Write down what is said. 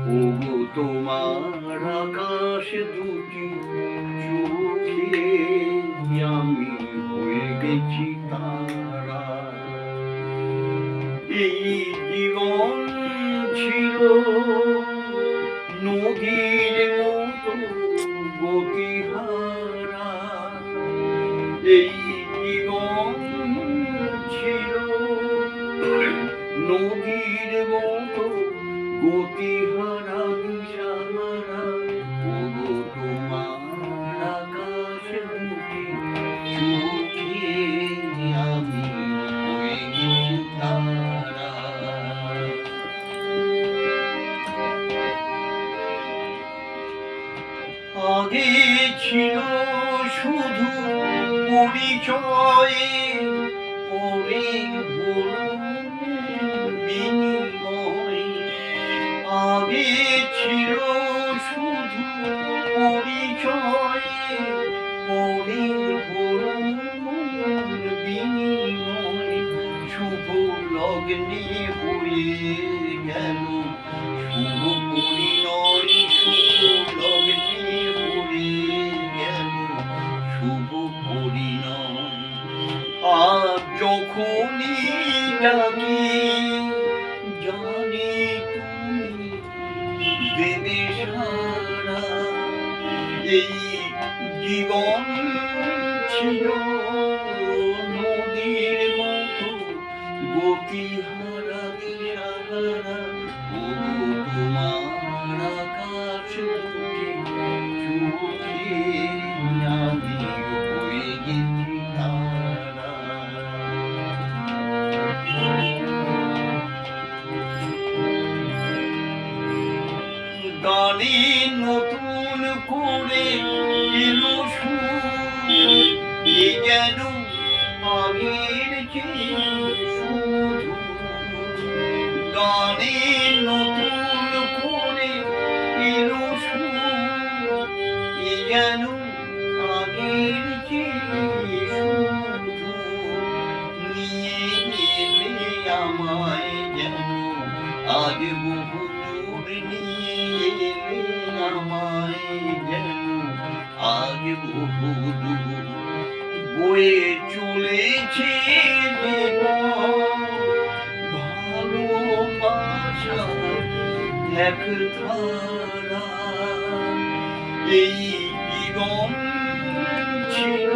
ওগো তোমার আকাশ দুটি চোখে আমি হয়ে গেছি তারা। এই জীবন ছিল নদীর মতো গতিহারা, এই জীবন ছিল নদীর মতো গতিহারা দিশাহারা। ওগো তোমার আকাশ দুটি চোখে আমি হয়ে গেছি তারা। আগে ছিল শুধু পরিচয়, পরে হলো বিনিময়। আগে ছিল শুধু পরিচয়, পরে হলো বিনিময়। শুভ লগ্নে হয়ে গেল শুভ পরিণয়, শুভ লগ্নে হয়ে গেল শুভ পরিণয়। আজ যখনই ডাকি জানি তুমি দেবে সারা। এই জীবন ছিল নদীর মতো গতিহারা দিশাহারা। ওগো তোমার আকাশ দুটি চোখে আমি হয়ে গেছি তারা। গানে নতুন করে এলো সুর, এ যেন আগের চেয়ে শুধু। গানে নতুন করে এলো সুর, এ যেন আগের চেয়ে শুধু। নিয়ে এলে আমায় যেন আজ বহু দূর, নিয়ে এলে আমায় যেন আজ বহু দূর। বয়ে চলেছে যে ভালোবাসার এক ধারা। এই জীবন ছিল